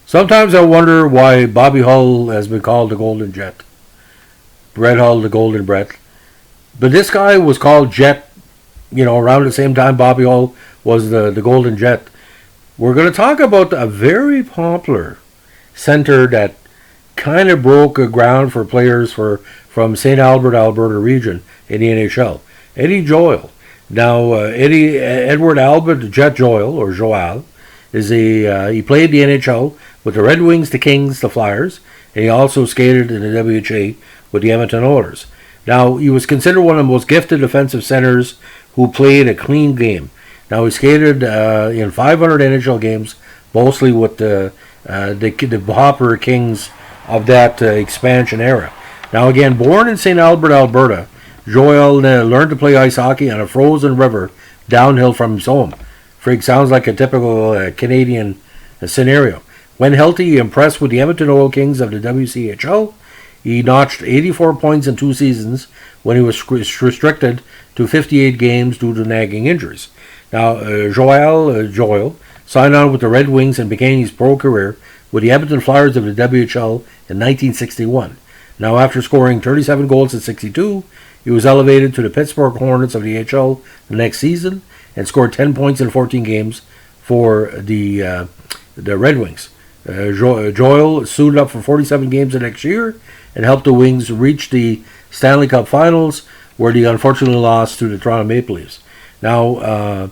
Sometimes I wonder why Bobby Hull has been called the Golden Jet. Brett Hull, the Golden Brett. But this guy was called Jet, around the same time Bobby Hull was the Golden Jet. We're going to talk about a very popular center that kind of broke ground for players from St. Albert, Alberta region in the NHL. Eddie Joyal. Now, Edward Albert Jet Joyal, or Joal, he played the NHL with the Red Wings, the Kings, the Flyers, and he also skated in the WHA with the Edmonton Oilers. Now, he was considered one of the most gifted defensive centers who played a clean game. Now, he skated in 500 NHL games, mostly with the Hopper Kings of that expansion era. Now, again, born in St. Albert, Alberta, Joel learned to play ice hockey on a frozen river downhill from his home. Frig sounds like a typical Canadian scenario. When healthy, he impressed with the Edmonton Oil Kings of the WCHL. He notched 84 points in 2 seasons when he was restricted to 58 games due to nagging injuries. Now, Joel signed on with the Red Wings and began his pro career with the Edmonton Flyers of the WHL in 1961. Now, after scoring 37 goals in 62, he was elevated to the Pittsburgh Hornets of the HL the next season and scored 10 points in 14 games for the Red Wings. Joel suited up for 47 games the next year and helped the Wings reach the Stanley Cup Finals, where they unfortunately lost to the Toronto Maple Leafs. Now,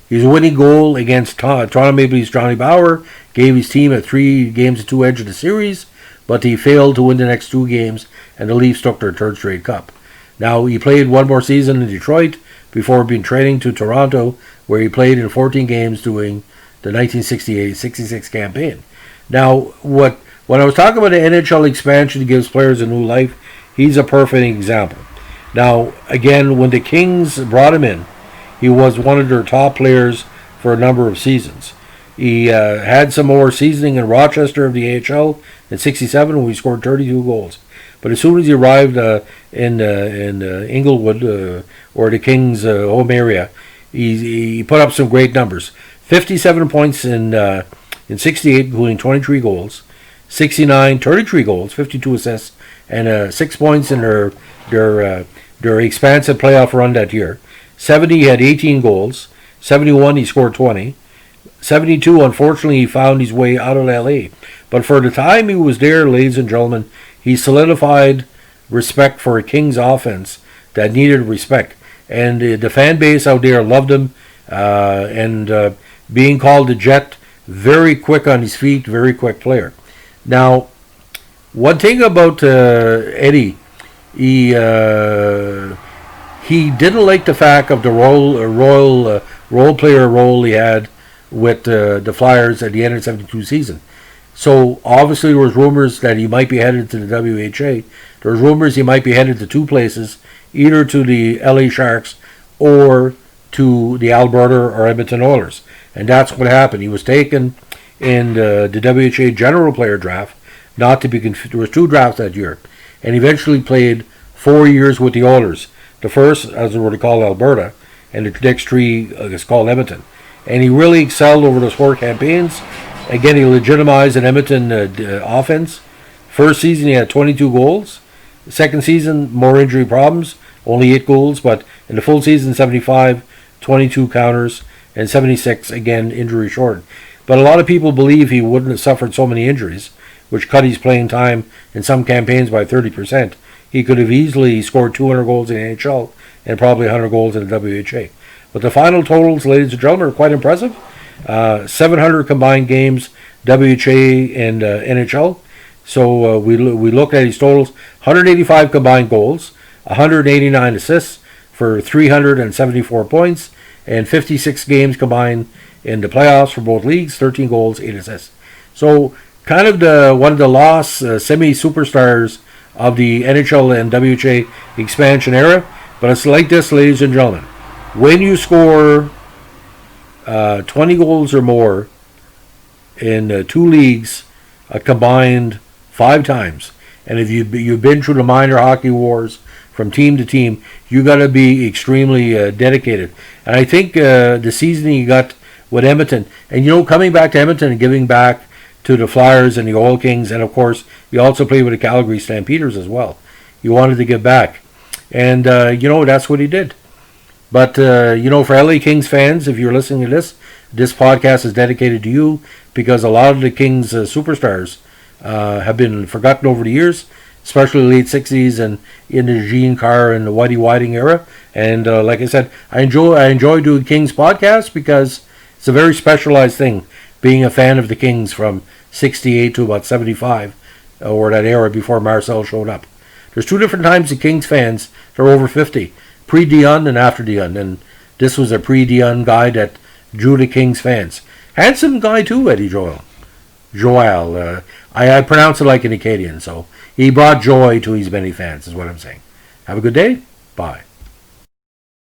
his winning goal against Toronto Maple Leafs Johnny Bower gave his team a 3-2 edge of the series, but he failed to win the next 2 games, and the Leafs took their 3rd straight cup. Now, he played one more season in Detroit before being traded to Toronto, where he played in 14 games during the 1968-66 campaign. Now, when I was talking about the NHL expansion gives players a new life, he's a perfect example. Now, again, when the Kings brought him in, he was one of their top players for a number of seasons. He had some more seasoning in Rochester of the AHL in 67 when he scored 32 goals. But as soon as he arrived in Inglewood, or the Kings' home area, he put up some great numbers. 57 points in 68, including 23 goals. 69, 33 goals, 52 assists, and 6 points in their expansive playoff run that year. 70, he had 18 goals. 71, he scored 20. 72, unfortunately, he found his way out of LA. But for the time he was there, ladies and gentlemen, he solidified respect for a Kings offense that needed respect. And the fan base out there loved him. And being called the Jet, very quick on his feet, very quick player. Now, one thing about Eddie, he didn't like the fact of the role player role he had with the Flyers at the end of the 72 season. So obviously there was rumors that he might be headed to the WHA. There was rumors he might be headed to 2 places, either to the LA Sharks or to the Alberta or Edmonton Oilers. And that's what happened. He was taken in the WHA general player draft, not to be confused. There was 2 drafts that year, and eventually played 4 years with the Oilers. The first, as they were to call Alberta, and the next 3 is called Edmonton. And he really excelled over those 4 campaigns. Again, he legitimized an Edmonton offense. First season, he had 22 goals. The second season, more injury problems, only 8 goals. But in the full season, 75, 22 counters, and 76, again, injury shortened. But a lot of people believe he wouldn't have suffered so many injuries, which cut his playing time in some campaigns by 30%. He could have easily scored 200 goals in the NHL and probably 100 goals in the WHA. But the final totals, ladies and gentlemen, are quite impressive. 700 combined games, WHA and NHL. So we looked at his totals: 185 combined goals, 189 assists for 374 points, and 56 games combined in the playoffs for both leagues, 13 goals, 8 assists. So kind of one of the lost semi-superstars of the NHL and WHA expansion era. But it's like this, ladies and gentlemen. When you score 20 goals or more in 2 leagues, combined 5 times, and if you've been through the minor hockey wars from team to team, you got to be extremely dedicated. And I think the season he got with Edmonton, and coming back to Edmonton and giving back to the Flyers and the Oil Kings, and of course he also played with the Calgary Stampeders as well. He wanted to give back, and that's what he did. But for LA Kings fans, if you're listening to this podcast is dedicated to you, because a lot of the Kings superstars have been forgotten over the years, especially late 60s and in the Gene Carr and the Whitey Whiting era. And like I said, I enjoy doing Kings podcasts because it's a very specialized thing, being a fan of the Kings from 68 to about 75, or that era before Marcel showed up. There's two different types of Kings fans. They're over 50, pre-Dion and after Dion. And this was a pre-Dion guy that drew the Kings fans. Handsome guy too, Eddie Joel. I pronounce it like an Acadian, so he brought joy to his many fans, is what I'm saying. Have a good day. Bye.